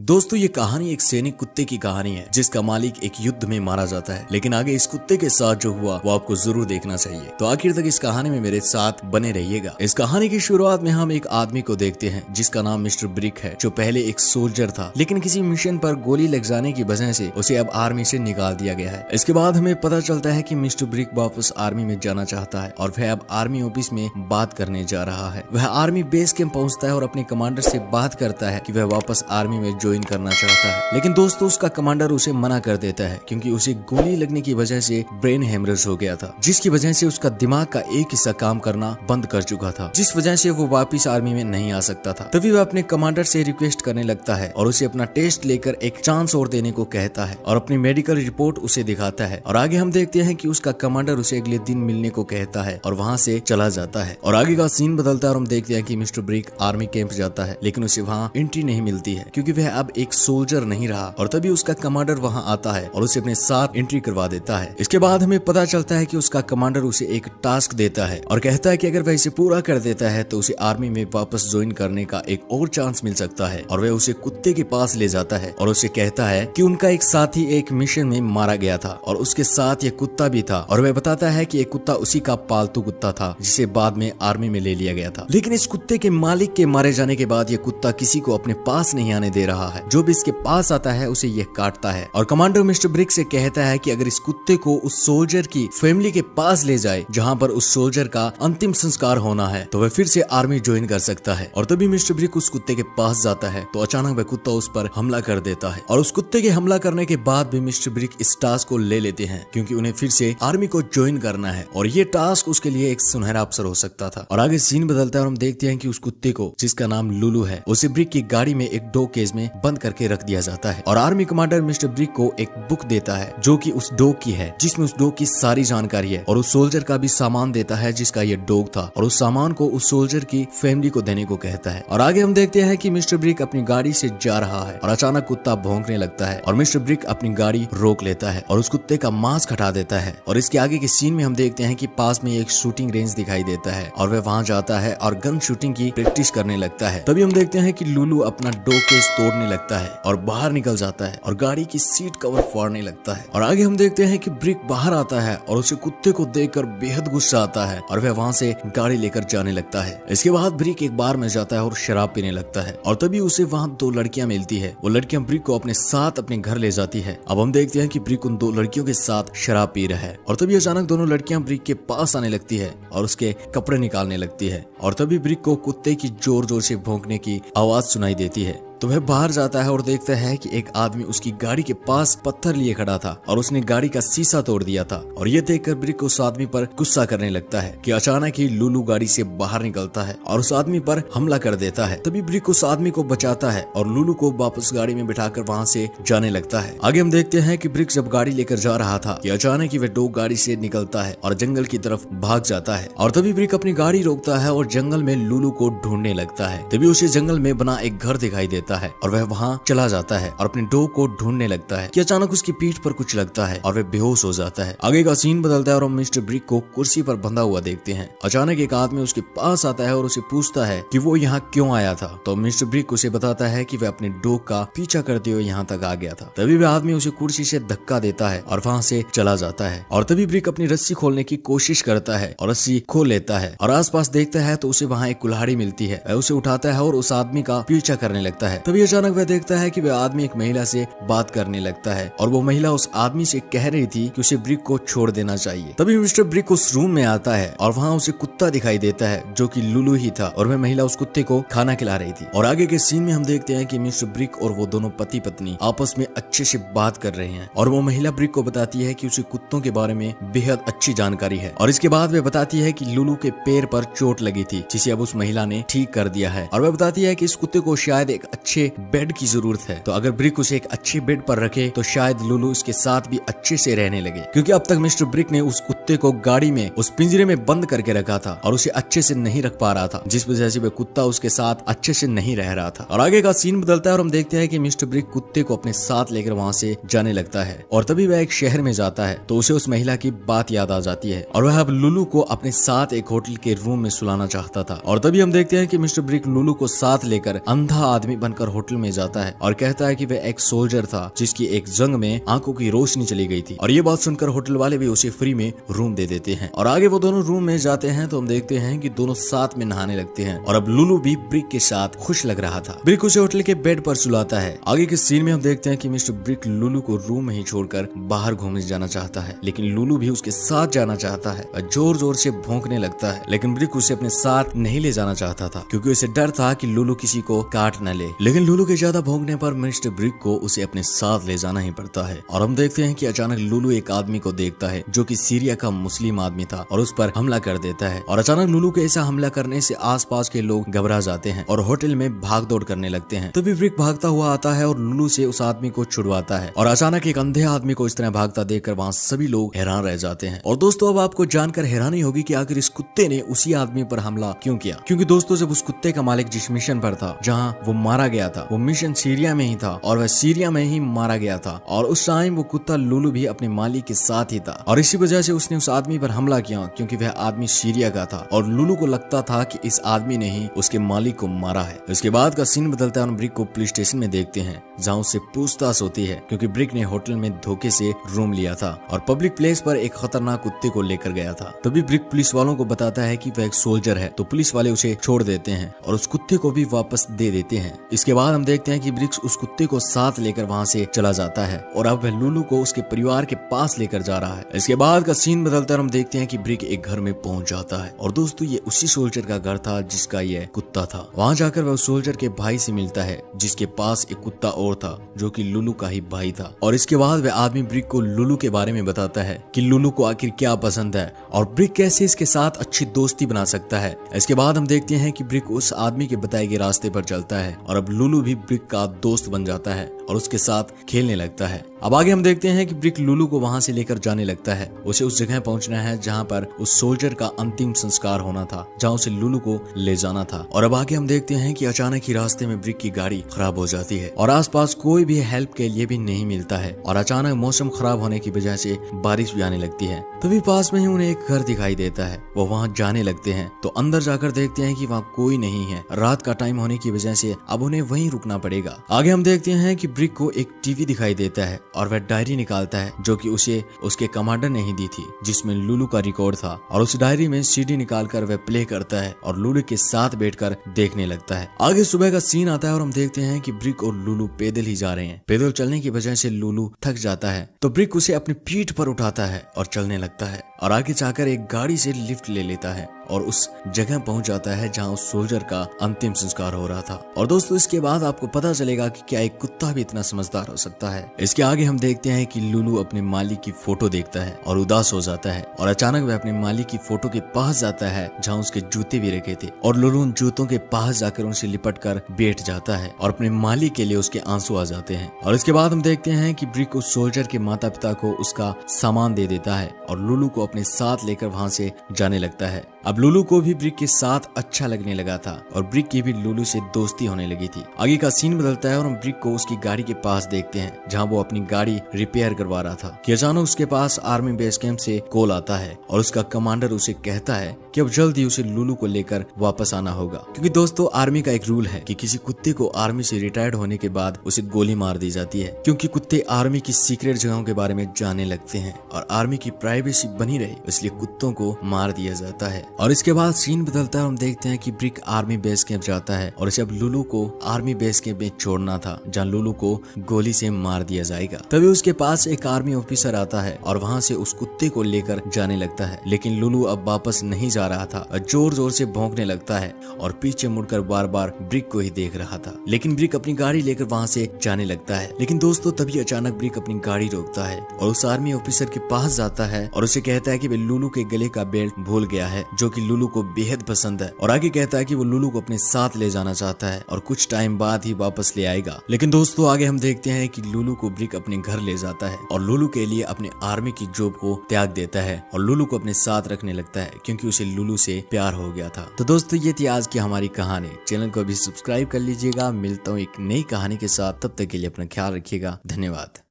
दोस्तों ये कहानी एक सैनिक कुत्ते की कहानी है जिसका मालिक एक युद्ध में मारा जाता है, लेकिन आगे इस कुत्ते के साथ जो हुआ वो आपको जरूर देखना चाहिए। तो आखिर तक इस कहानी में मेरे साथ बने रहिएगा। इस कहानी की शुरुआत में हम एक आदमी को देखते हैं जिसका नाम मिस्टर ब्रिक है, जो पहले एक सोल्जर था, लेकिन किसी मिशन पर गोली लग जाने की वजह से उसे अब आर्मी से निकाल दिया गया है। इसके बाद हमें पता चलता है कि मिस्टर ब्रिक वापस आर्मी में जाना चाहता है और वह अब आर्मी ऑफिस में बात करने जा रहा है। वह आर्मी बेस कैंप पहुंचता है और अपने कमांडर से बात करता है कि वह वापस आर्मी में ज्वाइन करना चाहता है, लेकिन दोस्तों उसका कमांडर उसे मना कर देता है क्योंकि उसे गोली लगने की वजह से ब्रेन हेमरेज हो गया था, जिसकी वजह से उसका दिमाग का एक हिस्सा काम करना बंद कर चुका था, जिस वजह से वो वापस आर्मी में नहीं आ सकता था। तभी वह अपने कमांडर से रिक्वेस्ट करने लगता है और उसे अपना टेस्ट लेकर एक चांस और देने को कहता है और अपनी मेडिकल रिपोर्ट उसे दिखाता है। और आगे हम देखते हैं कि उसका कमांडर उसे अगले दिन मिलने को कहता है और वहाँ से चला जाता है। और आगे का सीन बदलता है और हम देखते हैं कि मिस्टर ब्रिक आर्मी कैंप जाता है, लेकिन उसे वहाँ एंट्री नहीं मिलती है क्योंकि वह अब एक सोल्जर नहीं रहा। और तभी उसका कमांडर वहां आता है और उसे अपने साथ एंट्री करवा देता है। इसके बाद हमें पता चलता है कि उसका कमांडर उसे एक टास्क देता है और कहता है कि अगर वह इसे पूरा कर देता है तो उसे आर्मी में वापस ज्वाइन करने का एक और चांस मिल सकता है। और वह उसे कुत्ते के पास ले जाता है और उसे कहता है कि उनका एक साथी एक मिशन में मारा गया था और उसके साथ ये कुत्ता भी था, और वह बताता है कि ये कुत्ता उसी का पालतू कुत्ता था जिसे बाद में आर्मी में ले लिया गया था। लेकिन इस कुत्ते के मालिक के मारे जाने के बाद ये कुत्ता किसी को अपने पास नहीं आने दे रहा है। जो भी इसके पास आता है उसे यह काटता है और कमांडर मिस्टर ब्रिक से कहता है कि अगर इस कुत्ते को उस सोल्जर की फैमिली के पास ले जाए जहां पर उस सोल्जर का अंतिम संस्कार होना है तो वह फिर से आर्मी ज्वाइन कर सकता है। और तभी मिस्टर ब्रिक उस कुत्ते के पास जाता है तो अचानक वह कुत्ता उस पर हमला कर देता है और उस कुत्ते के हमला करने के बाद भी मिस्टर ब्रिक इस टास्क को ले लेते हैं क्योंकि उन्हें फिर से आर्मी को ज्वाइन करना है और ये टास्क उसके लिए एक सुनहरा अवसर हो सकता था। और आगे सीन बदलता है और हम देखते हैं कि उस कुत्ते को, जिसका नाम लुलू है, उसे ब्रिक की गाड़ी में एक डॉग केज में बंद करके रख दिया जाता है। और आर्मी कमांडर मिस्टर ब्रिक को एक बुक देता है जो कि उस डॉग की है, जिसमें उस डॉग की सारी जानकारी है, और उस सोल्जर का भी सामान देता है जिसका ये डॉग था, और उस सामान को उस सोल्जर की फैमिली को देने को कहता है। और आगे हम देखते हैं कि मिस्टर ब्रिक अपनी गाड़ी से जा रहा है और अचानक कुत्ता भौंकने लगता है और मिस्टर ब्रिक अपनी गाड़ी रोक लेता है और उस कुत्ते का मास्क हटा देता है। और इसके आगे के सीन में हम देखते हैं कि पास में एक शूटिंग रेंज दिखाई देता है और वह वहां जाता है और गन शूटिंग की प्रैक्टिस करने लगता है। तभी हम देखते हैं कि लुलू अपना डॉग केज तोड़ने लगता है और बाहर निकल जाता है और गाड़ी की सीट कवर फाड़ने लगता है। और आगे हम देखते हैं कि ब्रिक बाहर आता है और उसे कुत्ते को देखकर बेहद गुस्सा आता है और वह वहां से गाड़ी लेकर जाने लगता है। इसके बाद ब्रिक एक बार में जाता है और शराब पीने लगता है और तभी उसे वहां दो लड़कियां मिलती है। वो लड़कियां ब्रिक को अपने साथ अपने घर ले जाती है। अब हम देखते हैं कि ब्रिक उन दो लड़कियों के साथ शराब पी रहा है और तभी अचानक दोनों लड़कियां ब्रिक के पास आने लगती है और उसके कपड़े निकालने लगती है और तभी ब्रिक को कुत्ते की जोर जोर से भौंकने की आवाज सुनाई देती है। तो वह बाहर जाता है और देखता है कि एक आदमी उसकी गाड़ी के पास पत्थर लिए खड़ा था और उसने गाड़ी का शीशा तोड़ दिया था। और ये देखकर ब्रिक उस आदमी पर गुस्सा करने लगता है कि अचानक ही लुलू गाड़ी से बाहर निकलता है और उस आदमी पर हमला कर देता है। तभी ब्रिक उस आदमी को बचाता है और लुलू को वापस गाड़ी में बिठाकर वहाँ से जाने लगता है। आगे हम देखते हैं कि ब्रिक जब गाड़ी लेकर जा रहा था कि अचानक ही वह डॉग गाड़ी से निकलता है और जंगल की तरफ भाग जाता है। और तभी ब्रिक अपनी गाड़ी रोकता है और जंगल में लुलू को ढूंढने लगता है। तभी उसे जंगल में बना एक घर दिखाई देता है और वह वहां चला जाता है और अपने डॉग को ढूंढने लगता है कि अचानक उसकी पीठ पर कुछ लगता है और वह बेहोश हो जाता है। आगे का सीन बदलता है और हम मिस्टर ब्रिक को कुर्सी पर बंधा हुआ देखते हैं। अचानक एक आदमी उसके पास आता है और उसे पूछता है कि वो यहाँ क्यों आया था। तो मिस्टर ब्रिक उसे बताता है कि वह अपने डॉग का पीछा करते हुए यहाँ तक आ गया था। तभी वह आदमी उसे कुर्सी से धक्का देता है और वहाँ से चला जाता है। और तभी ब्रिक अपनी रस्सी खोलने की कोशिश करता है और रस्सी खोल लेता है और आसपास देखता है तो उसे वहाँ एक कुल्हाड़ी मिलती है। वह उसे उठाता है और उस आदमी का पीछा करने लगता है। तभी अचानक वह देखता है कि वह आदमी एक महिला से बात करने लगता है और वो महिला उस आदमी से कह रही थी कि उसे ब्रिक को छोड़ देना चाहिए। तभी मिस्टर ब्रिक उस रूम में आता है और वहाँ उसे कुत्ता दिखाई देता है जो कि लुलू ही था और वह महिला उस कुत्ते को खाना खिला रही थी। और आगे के सीन में हम देखते हैं कि मिस्टर ब्रिक और वो दोनों पति पत्नी आपस में अच्छे से बात कर रहे हैं और वो महिला ब्रिक को बताती है कि उसे कुत्तों के बारे में बेहद अच्छी जानकारी है। और इसके बाद वह बताती है कि लुलू के पैर पर चोट लगी थी जिसे अब उस महिला ने ठीक कर दिया है। और वह बताती है कि इस कुत्ते को शायद एक अच्छे बेड की जरूरत है, तो अगर ब्रिक उसे एक अच्छे बेड पर रखे तो शायद लुलू उसके साथ भी अच्छे से रहने लगे, क्योंकि अब तक मिस्टर ब्रिक ने उस कुत्ते को गाड़ी में उस पिंजरे में बंद करके रखा था और उसे अच्छे से नहीं रख पा रहा था, जिस वजह से वह कुत्ता उसके साथ अच्छे से नहीं रह रहा था। और आगे का सीन बदलता है और हम देखते हैं कि मिस्टर ब्रिक कुत्ते को अपने साथ लेकर वहाँ से जाने लगता है और तभी वह एक शहर में जाता है तो उसे उस महिला की बात याद आ जाती है और वह अब लुलू को अपने साथ एक होटल के रूम में सुलाना चाहता था। और तभी हम देखते हैं कि मिस्टर ब्रिक लुलू को साथ लेकर अंधा आदमी बन पहनकर होटल में जाता है और कहता है कि वह एक सोल्जर था जिसकी एक जंग में आंखों की रोशनी चली गई थी। और ये बात सुनकर होटल वाले भी उसे फ्री में रूम दे देते हैं। और आगे वो दोनों रूम में जाते हैं तो हम देखते हैं कि दोनों साथ में नहाने लगते हैं। और अब लुलू भी ब्रिक के साथ खुश लग रहा था। ब्रिक उसे होटल के बेड पर सुलाता है। आगे के सीन में हम देखते हैं कि मिस्टर ब्रिक लुलू को रूम में ही छोड़कर बाहर घूमने जाना चाहता है, लेकिन लुलू भी उसके साथ जाना चाहता है और जोर जोर से भौंकने लगता है। लेकिन ब्रिक उसे अपने साथ नहीं ले जाना चाहता था क्योंकि उसे डर था कि लुलू किसी को काट न ले। लेकिन लुलू के ज्यादा भौंकने पर मिस्टर ब्रिक को उसे अपने साथ ले जाना ही पड़ता है। और हम देखते हैं कि अचानक लुलू एक आदमी को देखता है जो कि सीरिया का मुस्लिम आदमी था और उस पर हमला कर देता है। और अचानक लुलू के ऐसा हमला करने से आसपास के लोग घबरा जाते हैं और होटल में भाग दौड़ करने लगते हैं। तभी ब्रिक भागता हुआ आता है और लुलू से उस आदमी को छुड़वाता है। और अचानक एक अंधे आदमी को इस तरह भागता देखकर वहाँ सभी लोग हैरान रह जाते हैं। और दोस्तों अब आपको जानकर हैरानी होगी कि आखिर इस कुत्ते ने उसी आदमी पर हमला क्यों किया। क्योंकि दोस्तों जब उस कुत्ते का मालिक जिस मिशन पर था जहाँ वो मारा गया था, वो मिशन सीरिया में ही था और वह सीरिया में ही मारा गया था। और उस टाइम वो कुत्ता लुलू भी अपने मालिक के साथ ही था और इसी वजह से उसने उस आदमी पर हमला किया क्योंकि वह आदमी सीरिया का था और लुलू को लगता था कि इस आदमी ने ही उसके मालिक को मारा है। इसके बाद का सीन बदलता है और ब्रिक को पुलिस स्टेशन में देखते हैं जहाँ उससे पूछताछ होती है क्योंकि ब्रिक ने होटल में धोखे से रूम लिया था और पब्लिक प्लेस पर एक खतरनाक कुत्ते को लेकर गया था। तभी ब्रिक पुलिस वालों को बताता है कि वह एक सोल्जर है, तो पुलिस वाले उसे छोड़ देते हैं और उस कुत्ते को भी वापस दे देते हैं। इसके बाद हम देखते हैं कि ब्रिक उस कुत्ते को साथ लेकर वहाँ से चला जाता है और अब वह लुलू को उसके परिवार के पास लेकर जा रहा है। इसके बाद का सीन बदलता है और हम देखते हैं कि ब्रिक एक घर में पहुंच जाता है और दोस्तों ये उसी सोल्जर का घर था जिसका ये कुत्ता था। वहाँ जाकर वह उस सोल्जर के भाई से मिलता है जिसके पास एक कुत्ता और था जो कि लुलू का ही भाई था। और इसके बाद वह आदमी ब्रिक को लुलू के बारे में बताता है कि लुलू को आखिर क्या पसंद है और ब्रिक कैसे इसके साथ अच्छी दोस्ती बना सकता है। इसके बाद हम देखते हैं कि ब्रिक उस आदमी के बताए गए रास्ते पर चलता है और अब लुलू भी ब्रिक का दोस्त बन जाता है और उसके साथ खेलने लगता है। अब आगे हम देखते हैं कि ब्रिक लुलू को वहां से लेकर जाने लगता है। उसे उस जगह पहुंचना है जहां पर उस सोल्जर का अंतिम संस्कार होना था, जहां उसे लुलू को ले जाना था। और अब आगे हम देखते हैं कि अचानक ही रास्ते में ब्रिक की गाड़ी खराब हो जाती है और आसपास कोई भी हेल्प के लिए भी नहीं मिलता है और अचानक मौसम खराब होने की वजह से बारिश भी आने लगती है। तभी पास में ही उन्हें एक घर दिखाई देता है। वो वहाँ जाने लगते हैं तो अंदर जाकर देखते हैं कि वहाँ कोई नहीं है। रात का टाइम होने की वजह से अब उन्हें वहीं रुकना पड़ेगा। आगे हम देखते हैं कि ब्रिक को एक टीवी दिखाई देता है और वह डायरी निकालता है जो कि उसे उसके कमांडर ने ही दी थी, जिसमें लुलू का रिकॉर्ड था। और उस डायरी में सीडी निकालकर वह प्ले करता है और लुलू के साथ बैठकर देखने लगता है। आगे सुबह का सीन आता है और हम देखते हैं कि ब्रिक और लुलू पैदल ही जा रहे हैं। पैदल चलने की वजह से लुलू थक जाता है तो ब्रिक उसे अपनी पीठ पर उठाता है और चलने लगता है और आगे जाकर एक गाड़ी से लिफ्ट ले लेता है और उस जगह पहुंच जाता है जहां उस सोल्जर का अंतिम संस्कार हो रहा था। और दोस्तों इसके बाद आपको पता चलेगा कि क्या एक कुत्ता भी इतना समझदार हो सकता है। इसके आगे हम देखते हैं कि लुलू अपने मालिक की फोटो देखता है और उदास हो जाता है और अचानक वह अपने मालिक की फोटो के पास जाता है जहाँ उसके जूते भी रखे थे और लुलू उन जूतों के पास जाकर उनसे लिपट कर बैठ जाता है और अपने मालिक के लिए उसके आंसू आ जाते हैं। और इसके बाद हम देखते हैं कि ब्रिक उस सोल्जर के माता पिता को उसका सामान दे देता है और लुलू को अपने साथ लेकर वहां से जाने लगता है। अब लुलू को भी ब्रिक के साथ अच्छा लगने लगा था और ब्रिक की भी लुलू से दोस्ती होने लगी थी। आगे का सीन बदलता है और हम ब्रिक को उसकी गाड़ी के पास देखते हैं जहां वो अपनी गाड़ी रिपेयर करवा रहा था कि अचानक उसके पास आर्मी बेस कैंप से कॉल आता है और उसका कमांडर उसे कहता है कि अब जल्द ही उसे लुलू को लेकर वापस आना होगा। क्योंकि दोस्तों आर्मी का एक रूल है कि किसी कुत्ते को आर्मी से रिटायर्ड होने के बाद उसे गोली मार दी जाती है, क्योंकि कुत्ते आर्मी की सीक्रेट जगहों के बारे में जानने लगते हैं और आर्मी की प्राइवेसी बनी रहे, इसलिए कुत्तों को मार दिया जाता है। और इसके बाद सीन बदलता है, हम देखते हैं कि ब्रिक आर्मी बेस कैंप जाता है और इसे अब लुलू को आर्मी बेस कैंप में छोड़ना था जहाँ लुलू को गोली से मार दिया जाएगा। तभी उसके पास एक आर्मी ऑफिसर आता है और वहाँ से उस कुत्ते को लेकर जाने लगता है, लेकिन लुलू अब वापस नहीं जा रहा था और जोर जोर से भौंकने लगता है और पीछे मुड़कर बार बार ब्रिक को ही देख रहा था। लेकिन ब्रिक अपनी गाड़ी लेकर वहाँ से जाने लगता है। लेकिन दोस्तों तभी अचानक ब्रिक अपनी गाड़ी रोकता है और उस आर्मी ऑफिसर के पास जाता है और उसे कहता है कि वह लुलू के गले का बेल्ट भूल गया है जो कि लुलू को बेहद पसंद है और आगे कहता है कि वो लुलू को अपने साथ ले जाना चाहता है और कुछ टाइम बाद ही वापस ले आएगा। लेकिन दोस्तों आगे हम देखते हैं कि लुलू को ब्रिक अपने घर ले जाता है और लुलू के लिए अपने आर्मी की जॉब को त्याग देता है और लुलू को अपने साथ रखने लगता है क्योंकि उसे लुलू से प्यार हो गया था। तो दोस्तों ये थी आज की हमारी कहानी। चैनल को अभी सब्सक्राइब कर लीजिएगा। मिलता हूँ एक नई कहानी के साथ, तब तक के लिए अपना ख्याल रखिएगा। धन्यवाद।